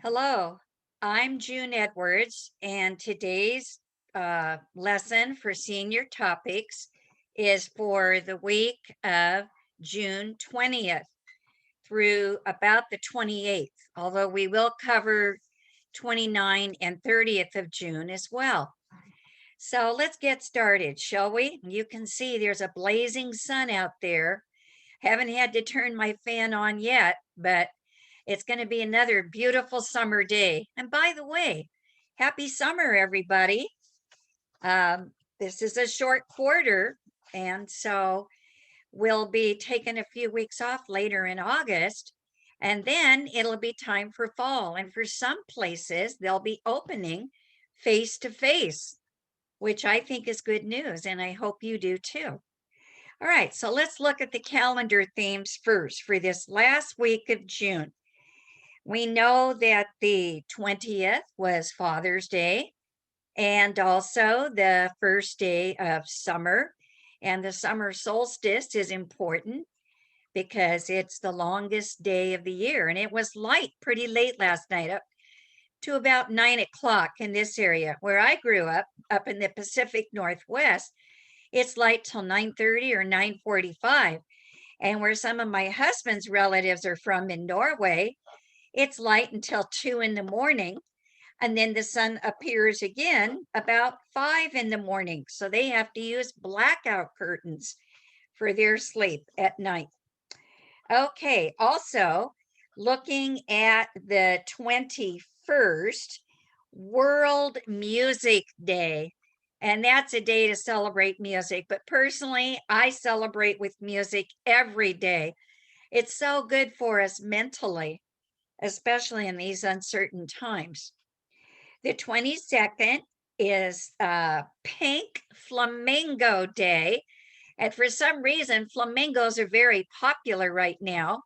Hello, I'm June Edwards, and today's lesson for senior topics is for the week of June 20th through about the 28th, although we will cover 29 and 30th of June as well. So let's get started, shall we? You can see there's a blazing sun out there. Haven't had to turn my fan on yet, but it's going to be another beautiful summer day. And by the way, happy summer, everybody. This is a short quarter, and so we'll be taking a few weeks off later in August. And then it'll be time for fall. And for some places, they'll be opening face to face, which I think is good news. And I hope you do too. All right, so let's look at the calendar themes first for this last week of June. We know that the 20th was Father's Day and also the first day of summer. And the summer solstice is important because it's the longest day of the year. And it was light pretty late last night, up to about 9 o'clock in this area where I grew up in the Pacific Northwest. It's light till 9:30 or 9:45. And where some of my husband's relatives are from in Norway, it's light until 2 in the morning, and then the sun appears again about 5 in the morning. So they have to use blackout curtains for their sleep at night. Okay, also looking at the 21st, World Music Day. And that's a day to celebrate music. But personally, I celebrate with music every day. It's so good for us mentally, especially in these uncertain times. The 22nd is Pink Flamingo Day. And for some reason, flamingos are very popular right now.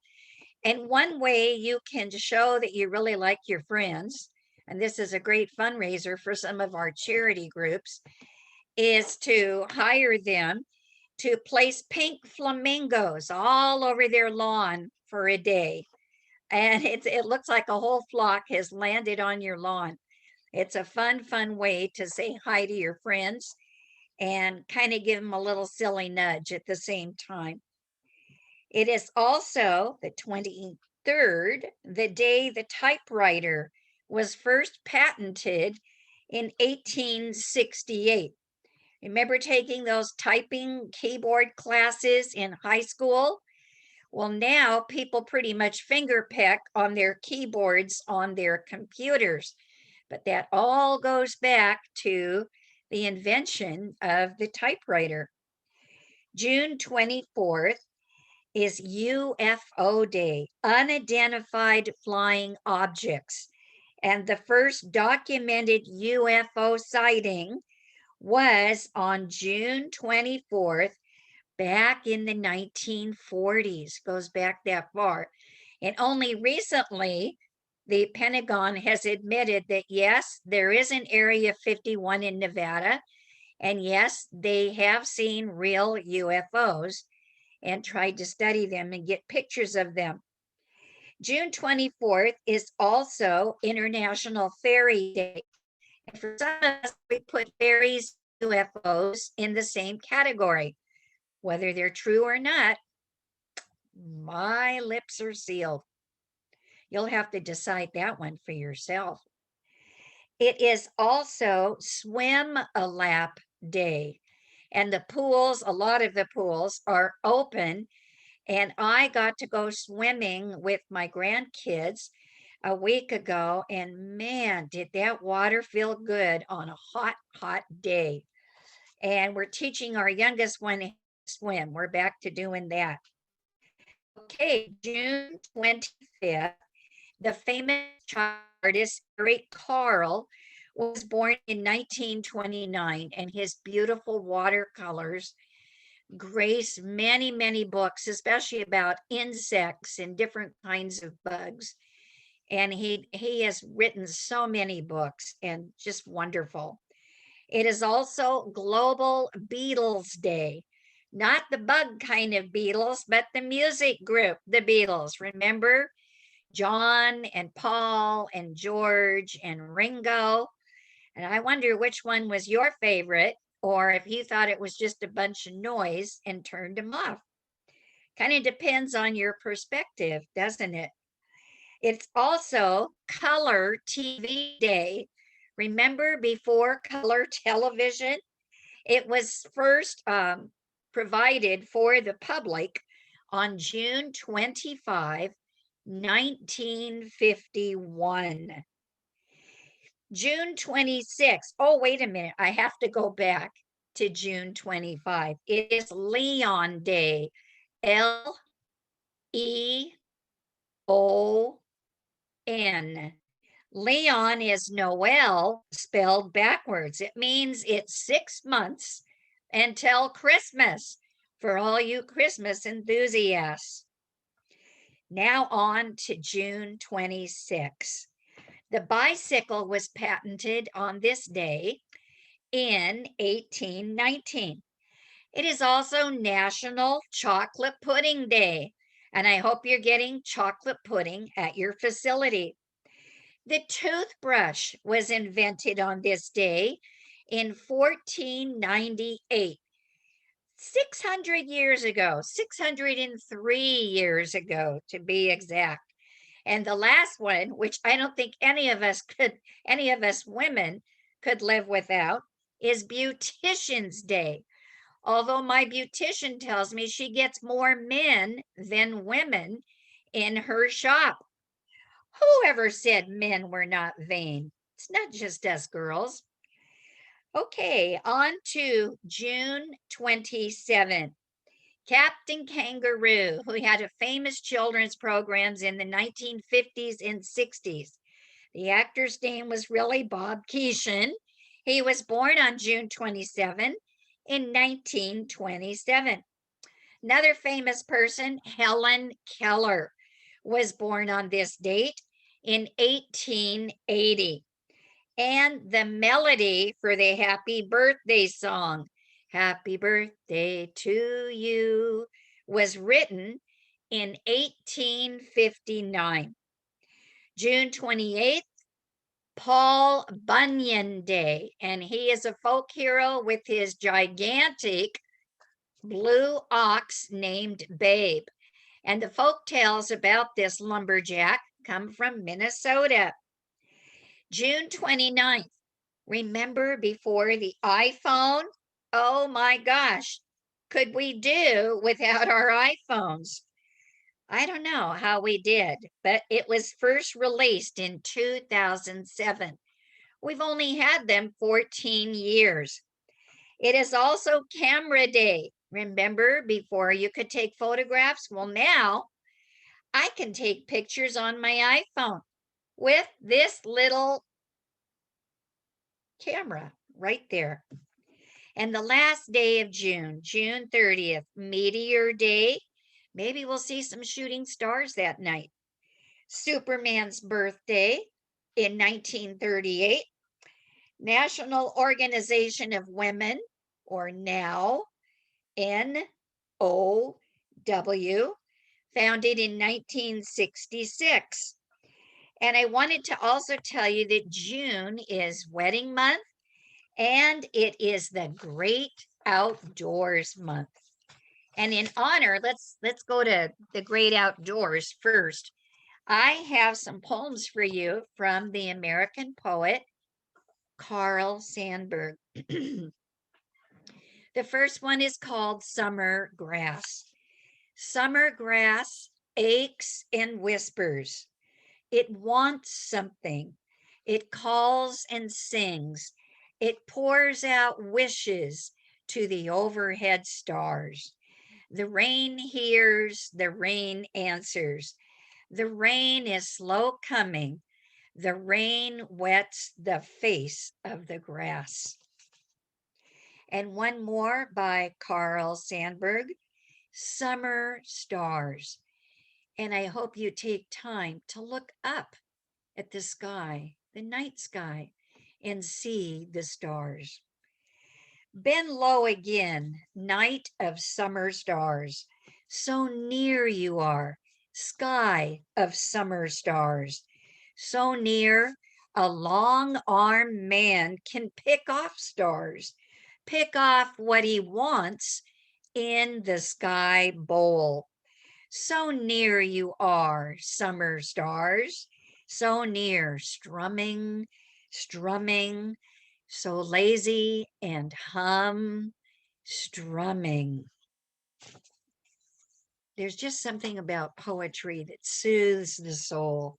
And one way you can show that you really like your friends, and this is a great fundraiser for some of our charity groups, is to hire them to place pink flamingos all over their lawn for a day. And it looks like a whole flock has landed on your lawn. It's a fun way to say hi to your friends and kind of give them a little silly nudge at the same time. It is also the 23rd, the day the typewriter was first patented in 1868. Remember taking those typing keyboard classes in high school? Well, now people pretty much finger peck on their keyboards on their computers, but that all goes back to the invention of the typewriter. June 24th is UFO Day, Unidentified Flying Objects. And the first documented UFO sighting was on June 24th, back in the 1940s, goes back that far. And only recently, the Pentagon has admitted that yes, there is an Area 51 in Nevada. And yes, they have seen real UFOs and tried to study them and get pictures of them. June 24th is also International Fairy Day. And for some of us, we put fairies, UFOs in the same category. Whether they're true or not, my lips are sealed. You'll have to decide that one for yourself. It is also Swim a Lap Day. And the pools, a lot of the pools are open. And I got to go swimming with my grandkids a week ago. And man, did that water feel good on a hot day. And we're teaching our youngest one to swim. We're back to doing that. Okay, June 25th, the famous child artist Eric Carle was born in 1929, and his beautiful watercolors grace many books, especially about insects and different kinds of bugs. And he has written so many books and just wonderful. It is also Global Beatles Day. Not the bug kind of Beatles, but the music group, the Beatles. Remember, John and Paul and George and Ringo. And I wonder which one was your favorite, or if you thought it was just a bunch of noise and turned them off. Kind of depends on your perspective, doesn't it? It's also Color TV Day. Remember before color television? It was first provided for the public on June 25, 1951. June 26. Oh, wait a minute. I have to go back to June 25. It is Leon Day. Leon. Leon is Noel spelled backwards. It means it's 6 months until Christmas for all you Christmas enthusiasts. Now on to June 26. The bicycle was patented on this day in 1819. It is also National Chocolate Pudding Day, and I hope you're getting chocolate pudding at your facility. The toothbrush was invented on this day in 1498, 600 years ago, 603 years ago to be exact. And the last one, which I don't think any of us women could live without, is Beautician's Day. Although my beautician tells me she gets more men than women in her shop. Whoever said men were not vain? It's not just us girls. Okay, on to June 27th. Captain Kangaroo, who had a famous children's programs in the 1950s and 60s. The actor's name was really Bob Keeshan. He was born on June 27 in 1927. Another famous person, Helen Keller, was born on this date in 1880. And the melody for the happy birthday song, Happy Birthday to You, was written in 1859. June 28th, Paul Bunyan Day, and he is a folk hero with his gigantic blue ox named Babe. And the folk tales about this lumberjack come from Minnesota. June 29th, remember before the iPhone? Oh my gosh, could we do without our iPhones? I don't know how we did, but it was first released in 2007. We've only had them 14 years. It is also Camera Day. Remember before you could take photographs? Well, now I can take pictures on my iPhone with this little camera right there. And the last day of June, June 30th, Meteor Day. Maybe we'll see some shooting stars that night. Superman's birthday in 1938. National Organization of Women, or NOW, NOW, founded in 1966. And I wanted to also tell you that June is wedding month and it is the great outdoors month. And in honor, let's go to the great outdoors first. I have some poems for you from the American poet Carl Sandburg. The first one is called Summer Grass. Summer grass aches and whispers. It wants something. It calls and sings. It pours out wishes to the overhead stars. The rain hears, the rain answers. The rain is slow coming. The rain wets the face of the grass. And one more by Carl Sandburg, Summer Stars. And I hope you take time to look up at the sky, the night sky, and see the stars. Bend low again, night of summer stars. So near you are, sky of summer stars. So near, a long-armed man can pick off stars, pick off what he wants in the sky bowl. So near you are, summer stars, so near, strumming, strumming, so lazy and hum, strumming. There's just something about poetry that soothes the soul.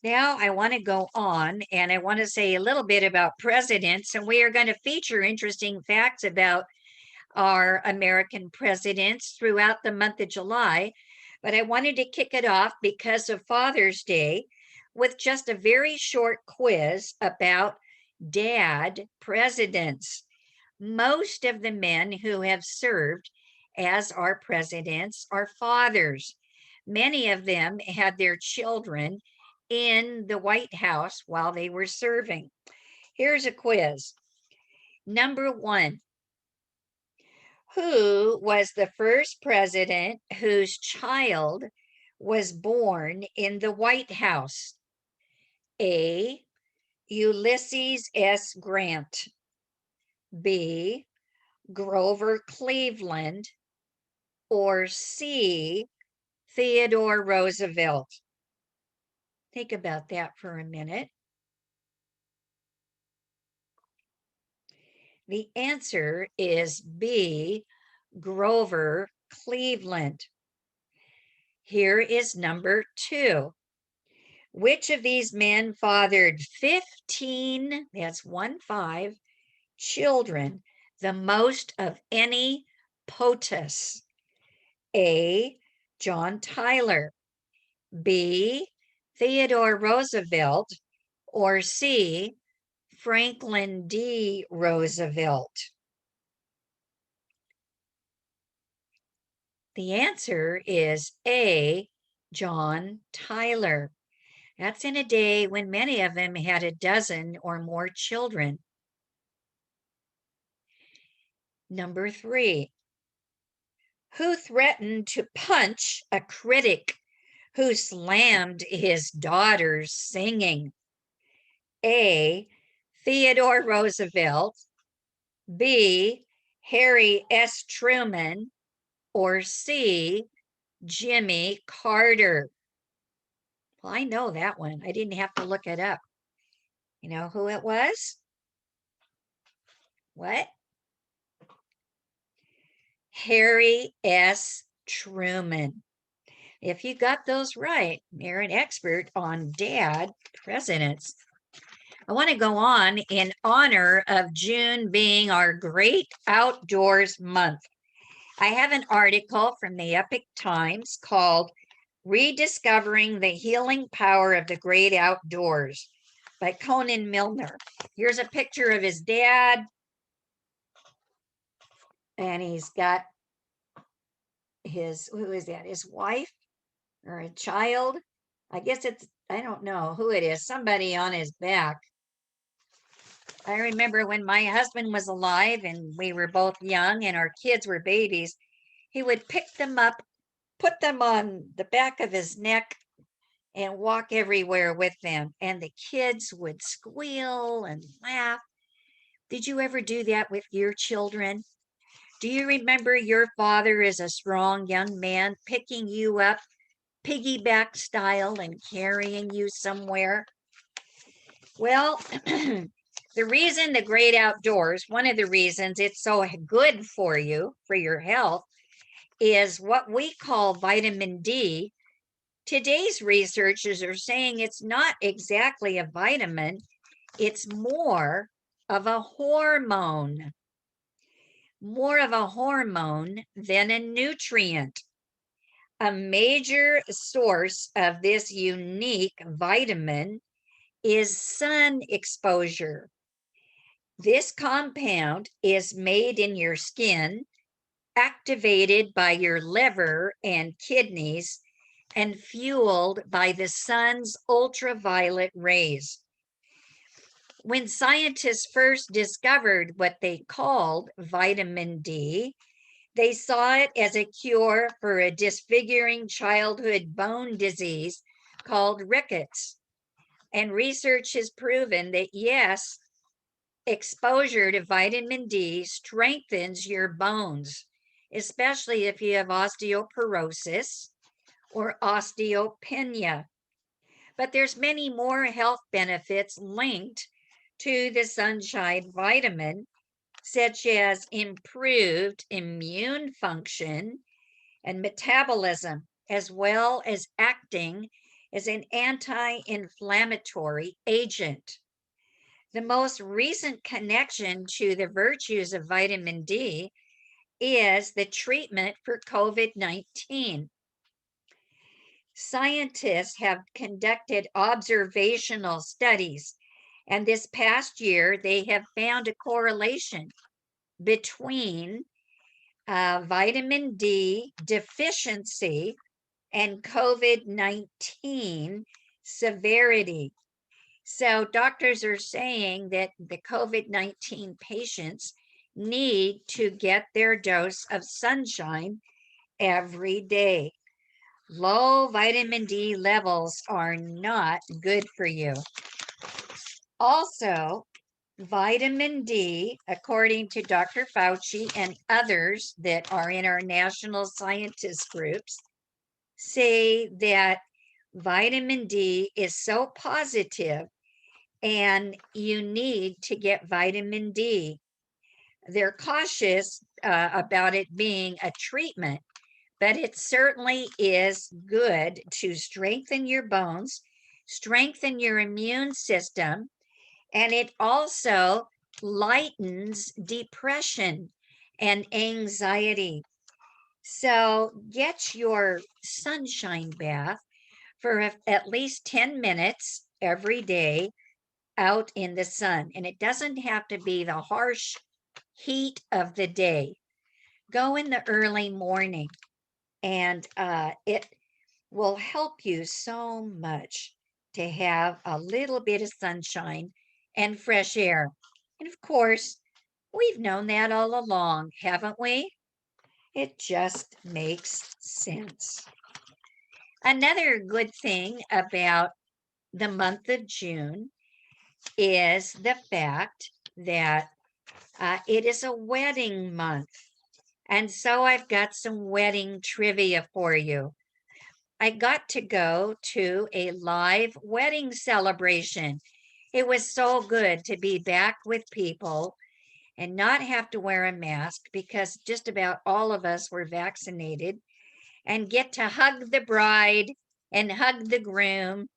Now I want to go on and I want to say a little bit about presidents, and we are going to feature interesting facts about our American presidents throughout the month of July. But I wanted to kick it off because of Father's Day with just a very short quiz about dad presidents. Most of the men who have served as our presidents are fathers. Many of them had their children in the White House while they were serving. Here's a quiz. Number one, who was the first president whose child was born in the White House? A, Ulysses S. Grant. B, Grover Cleveland. Or C, Theodore Roosevelt? Think about that for a minute. The answer is B, Grover Cleveland. Here is number two. Which of these men fathered 15, that's 1-5, children, the most of any POTUS? A, John Tyler. B, Theodore Roosevelt. Or C, Franklin D. Roosevelt? The answer is A, John Tyler. That's in a day when many of them had a dozen or more children. Number three, who threatened to punch a critic who slammed his daughter's singing? A, Theodore Roosevelt. B, Harry S. Truman. Or C, Jimmy Carter? Well, I know that one. I didn't have to look it up. You know who it was? What? Harry S. Truman. If you got those right, you're an expert on dad presidents. I want to go on in honor of June being our great outdoors month. I have an article from the Epoch Times called Rediscovering the Healing Power of the Great Outdoors by Conan Milner. Here's a picture of his dad, and he's got his, who is that, his wife or a child? I guess it's, I don't know who it is, somebody on his back. I remember when my husband was alive and we were both young and our kids were babies, he would pick them up, put them on the back of his neck, and walk everywhere with them. And the kids would squeal and laugh. Did you ever do that with your children? Do you remember your father as a strong young man picking you up piggyback style and carrying you somewhere? Well, the reason the great outdoors, one of the reasons it's so good for you, for your health, is what we call vitamin D. Today's researchers are saying it's not exactly a vitamin, it's more of a hormone. More of a hormone than a nutrient. A major source of this unique vitamin is sun exposure. This compound is made in your skin, activated by your liver and kidneys, and fueled by the sun's ultraviolet rays. When scientists first discovered what they called vitamin D, They saw it as a cure for a disfiguring childhood bone disease called rickets. And research has proven that yes, exposure to vitamin D strengthens your bones, especially if you have osteoporosis or osteopenia. But there's many more health benefits linked to the sunshine vitamin, such as improved immune function and metabolism, as well as acting as an anti-inflammatory agent. The most recent connection to the virtues of vitamin D is the treatment for COVID-19. Scientists have conducted observational studies, and this past year they have found a correlation between vitamin D deficiency and COVID-19 severity. So doctors are saying that the COVID-19 patients need to get their dose of sunshine every day. Low vitamin D levels are not good for you. Also, vitamin D, according to Dr. Fauci and others that are in our national scientist groups, say that vitamin D is so positive and you need to get vitamin D. They're cautious about it being a treatment, but it certainly is good to strengthen your bones, strengthen your immune system, and it also lightens depression and anxiety. So get your sunshine bath for at least 10 minutes every day out in the sun. And it doesn't have to be the harsh heat of the day. Go in the early morning, and it will help you so much to have a little bit of sunshine and fresh air. And of course, we've known that all along, haven't we? It just makes sense. Another good thing about the month of June is the fact that it is a wedding month. And so I've got some wedding trivia for you. I got to go to a live wedding celebration. It was so good to be back with people and not have to wear a mask because just about all of us were vaccinated, and get to hug the bride and hug the groom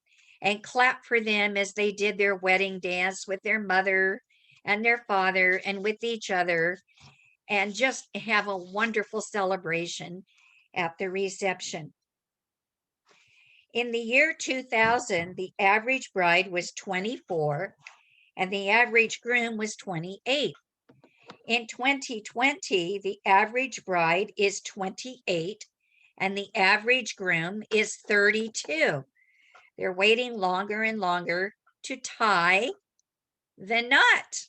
and clap for them as they did their wedding dance with their mother and their father and with each other, and just have a wonderful celebration at the reception. In the year 2000, the average bride was 24 and the average groom was 28. In 2020, the average bride is 28 and the average groom is 32. They're waiting longer and longer to tie the knot.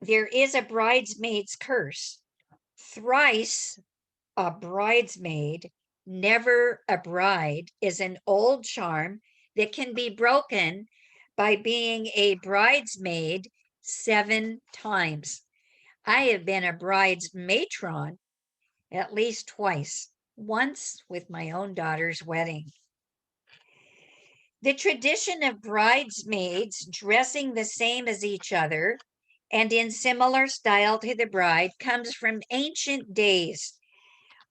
There is a bridesmaid's curse. Thrice a bridesmaid, never a bride is an old charm that can be broken by being a bridesmaid 7 times. I have been a bride's matron at least twice, once with my own daughter's wedding. The tradition of bridesmaids dressing the same as each other and in similar style to the bride comes from ancient days,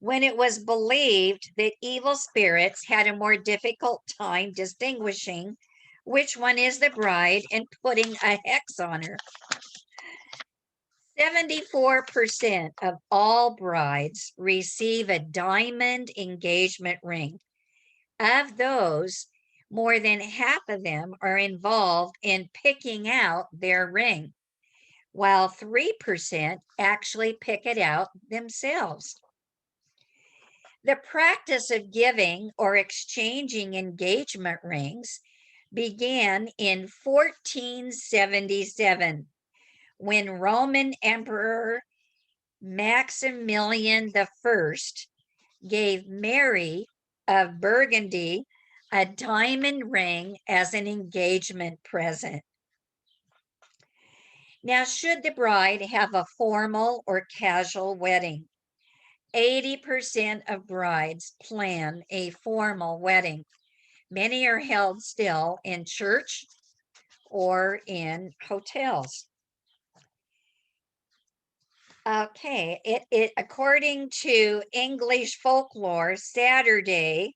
when it was believed that evil spirits had a more difficult time distinguishing which one is the bride and putting a hex on her. 74% of all brides receive a diamond engagement ring. Of those, more than half of them are involved in picking out their ring, while 3% actually pick it out themselves. The practice of giving or exchanging engagement rings began in 1477 when Roman Emperor Maximilian I gave Mary of Burgundy a diamond ring as an engagement present. Now, should the bride have a formal or casual wedding? 80% of brides plan a formal wedding. Many are held still in church or in hotels. Okay, it according to English folklore, Saturday,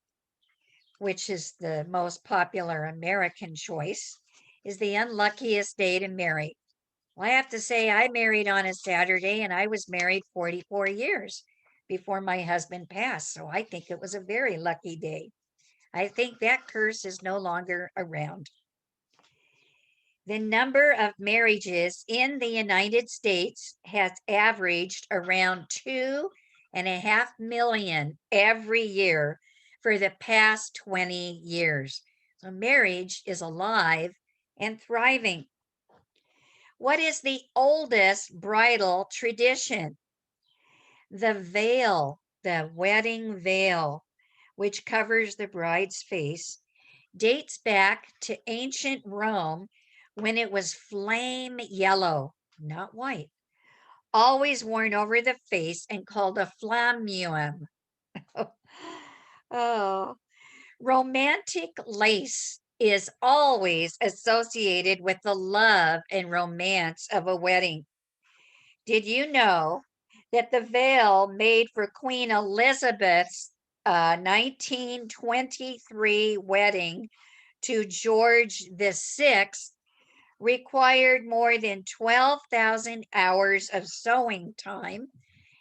which is the most popular American choice, is the unluckiest day to marry. Well, I have to say, I married on a Saturday and I was married 44 years before my husband passed. So I think it was a very lucky day. I think that curse is no longer around. The number of marriages in the United States has averaged around 2.5 million every year for the past 20 years. So marriage is alive and thriving. What is the oldest bridal tradition? The veil, the wedding veil, which covers the bride's face, dates back to ancient Rome when it was flame yellow, not white, always worn over the face and called a flammeum. Oh, romantic lace is always associated with the love and romance of a wedding. Did you know that the veil made for Queen Elizabeth's 1923 wedding to George VI required more than 12,000 hours of sewing time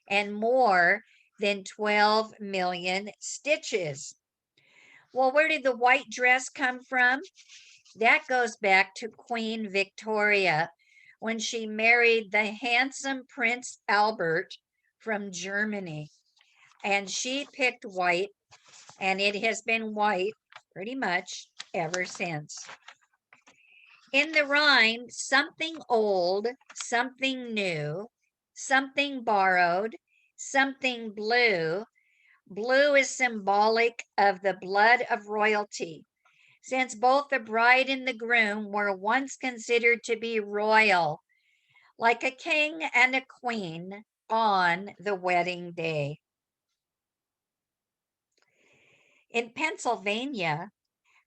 and more than 12 million stitches? Well, where did the white dress come from? That goes back to Queen Victoria when she married the handsome Prince Albert from Germany. And she picked white, and it has been white pretty much ever since. In the rhyme, something old, something new, something borrowed, something blue. Blue is symbolic of the blood of royalty, since both the bride and the groom were once considered to be royal, like a king and a queen on the wedding day. In Pennsylvania,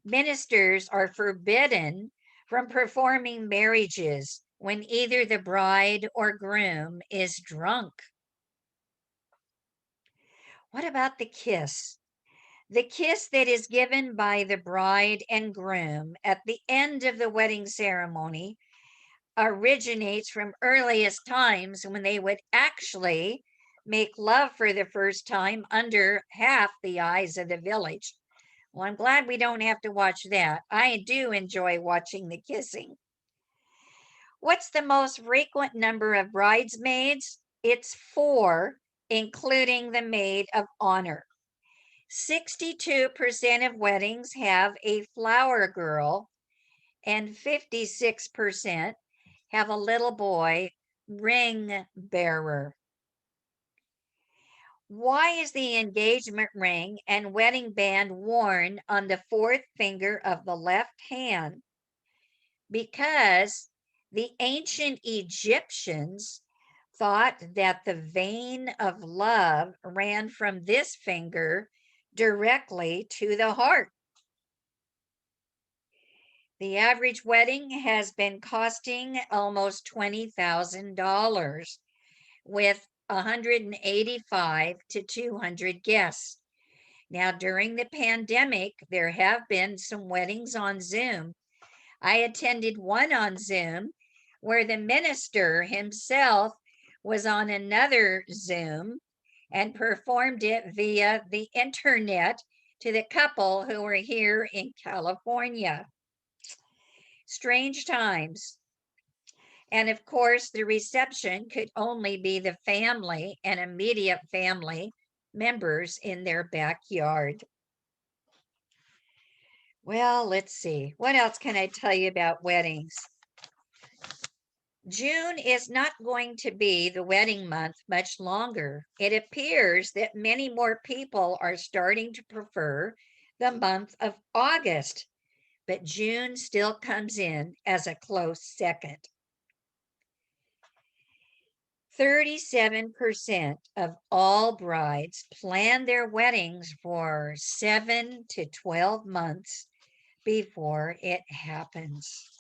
ministers are forbidden from performing marriages when either the bride or groom is drunk. What about the kiss? The kiss that is given by the bride and groom at the end of the wedding ceremony originates from earliest times when they would actually make love for the first time under half the eyes of the village. Well, I'm glad we don't have to watch that. I do enjoy watching the kissing. What's the most frequent number of bridesmaids? It's 4, including the maid of honor. 62% of weddings have a flower girl, and 56% have a little boy ring bearer. Why is the engagement ring and wedding band worn on the fourth finger of the left hand? Because the ancient Egyptians thought that the vein of love ran from this finger directly to the heart. The average wedding has been costing almost $20,000 with 185 to 200 guests. Now, during the pandemic, there have been some weddings on Zoom. I attended one on Zoom where the minister himself was on another Zoom and performed it via the internet to the couple who were here in California. Strange times. And of course, the reception could only be the family and immediate family members in their backyard. Well, let's see. What else can I tell you about weddings? June is not going to be the wedding month much longer. It appears that many more people are starting to prefer the month of August, but June still comes in as a close second. 37% of all brides plan their weddings for 7 to 12 months before it happens.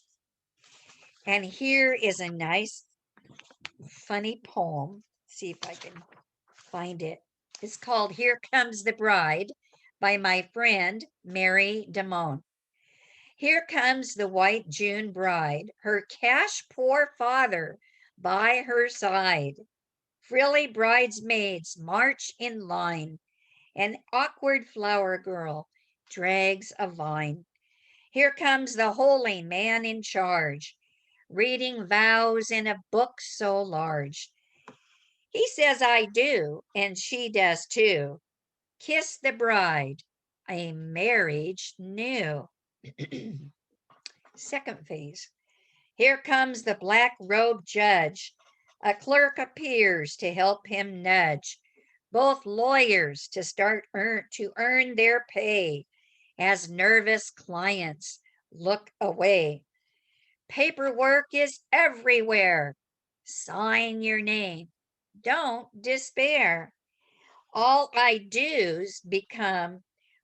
And here is a nice, funny poem. See if I can find it. It's called Here Comes the Bride by my friend Mary Damone. Here comes the white June bride, her cash poor father by her side. Frilly bridesmaids march in line. An awkward flower girl drags a vine. Here comes the holy man in charge, reading vows in a book so large. He says I do, and she does too. Kiss the bride, a marriage new. Second phase. Here comes the black robed judge. A clerk appears to help him nudge both lawyers to to earn their pay as nervous clients look away. Paperwork is everywhere. Sign your name. Don't despair. All I do's become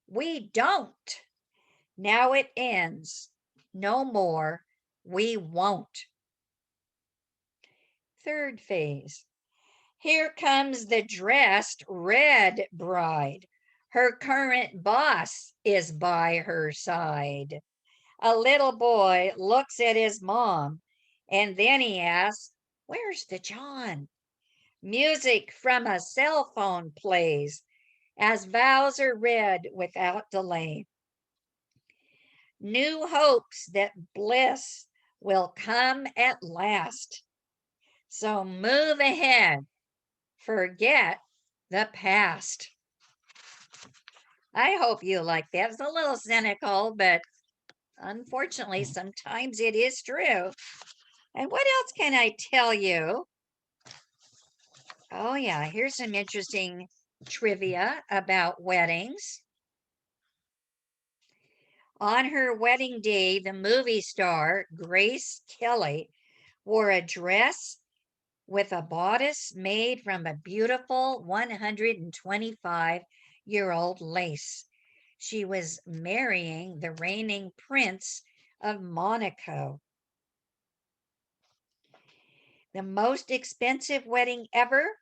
we don't. Now it ends. No more. We won't. Third phase. Here comes the dressed red bride. Her current boss is by her side. A little boy looks at his mom and then he asks, "Where's the John?" Music from a cell phone plays as vows are read without delay. New hopes that bliss will come at last. So move ahead, forget the past. I hope you like that. It's a little cynical, but unfortunately, sometimes it is true. And what else can I tell you? Oh, yeah, here's some interesting trivia about weddings. On her wedding day, the movie star Grace Kelly wore a dress with a bodice made from a beautiful 125-year-old lace. She was marrying the reigning prince of Monaco. The most expensive wedding ever,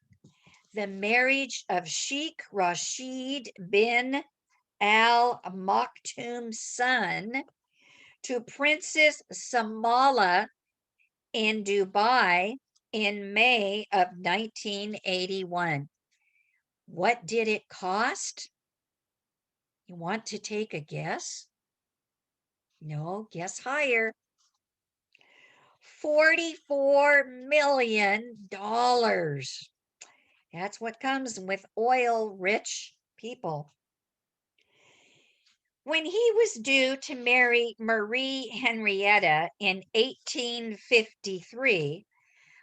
the marriage of Sheikh Rashid bin Al Maktoum's son to Princess Samala in Dubai in May of 1981. What did it cost? You want to take a guess? No, guess higher. $44 million. That's what comes with oil rich people. When he was due to marry Marie Henrietta in 1853,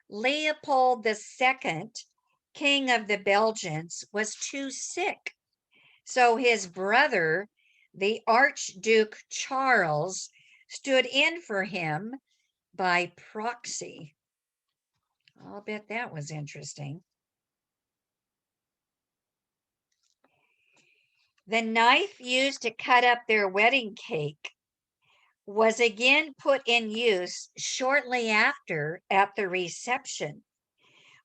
Leopold II, King of the Belgians, was too sick. So his brother, the Archduke Charles, stood in for him by proxy. I'll bet that was interesting. The knife used to cut up their wedding cake was again put in use shortly after at the reception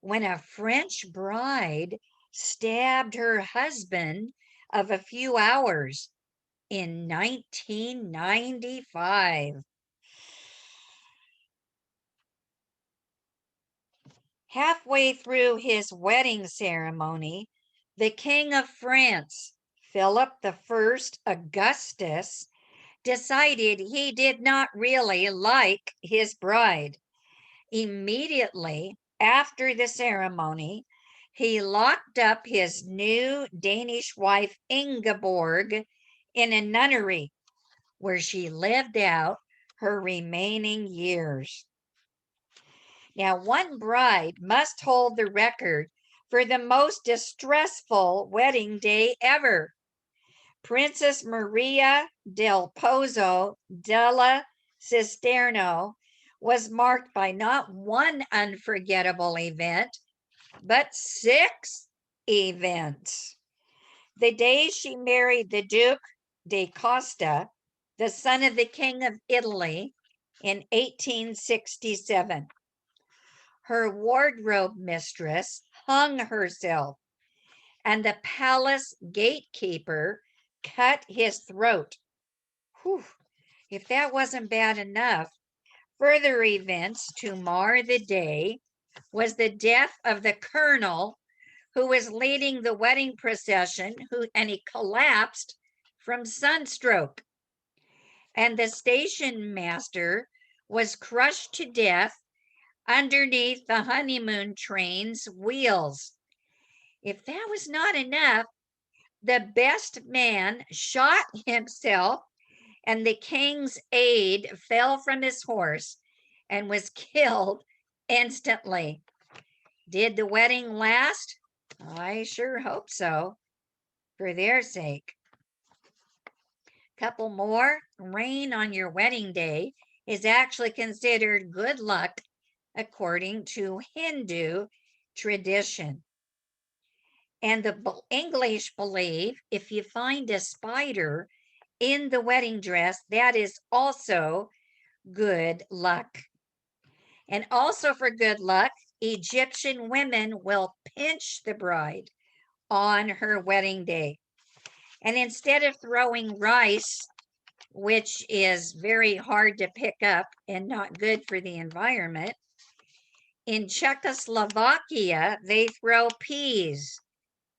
when a French bride stabbed her husband of a few hours in 1995. Halfway through his wedding ceremony, the King of France, Philip I Augustus, decided he did not really like his bride. Immediately after the ceremony, he locked up his new Danish wife Ingeborg in a nunnery where she lived out her remaining years. Now, one bride must hold the record for the most distressful wedding day ever. Princess Maria del Pozo della Cisterno was marked by not one unforgettable event, but 6 events. The day she married the Duke de Costa, the son of the King of Italy, in 1867. Her wardrobe mistress hung herself, and the palace gatekeeper cut his throat. Whew, if that wasn't bad enough, further events to mar the day was the death of the colonel who was leading the wedding procession, and he collapsed from sunstroke. And the station master was crushed to death underneath the honeymoon train's wheels. If that was not enough, the best man shot himself, and the king's aide fell from his horse and was killed instantly. Did the wedding last? I sure hope so, for their sake. Couple more. Rain on your wedding day is actually considered good luck according to Hindu tradition. And the English believe if you find a spider in the wedding dress, that is also good luck. And also for good luck, Egyptian women will pinch the bride on her wedding day. And instead of throwing rice, which is very hard to pick up and not good for the environment, in Czechoslovakia, they throw peas.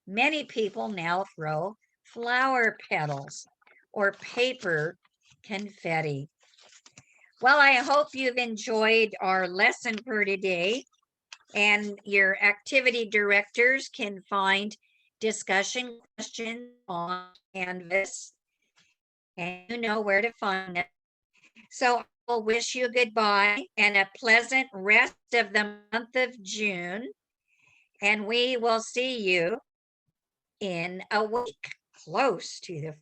Many people now throw flower petals or paper confetti. Well, I hope you've enjoyed our lesson for today, and your activity directors can find discussion questions on Canvas, and you know where to find them. So I'll wish you goodbye and a pleasant rest of the month of June, and we will see you in a week close to the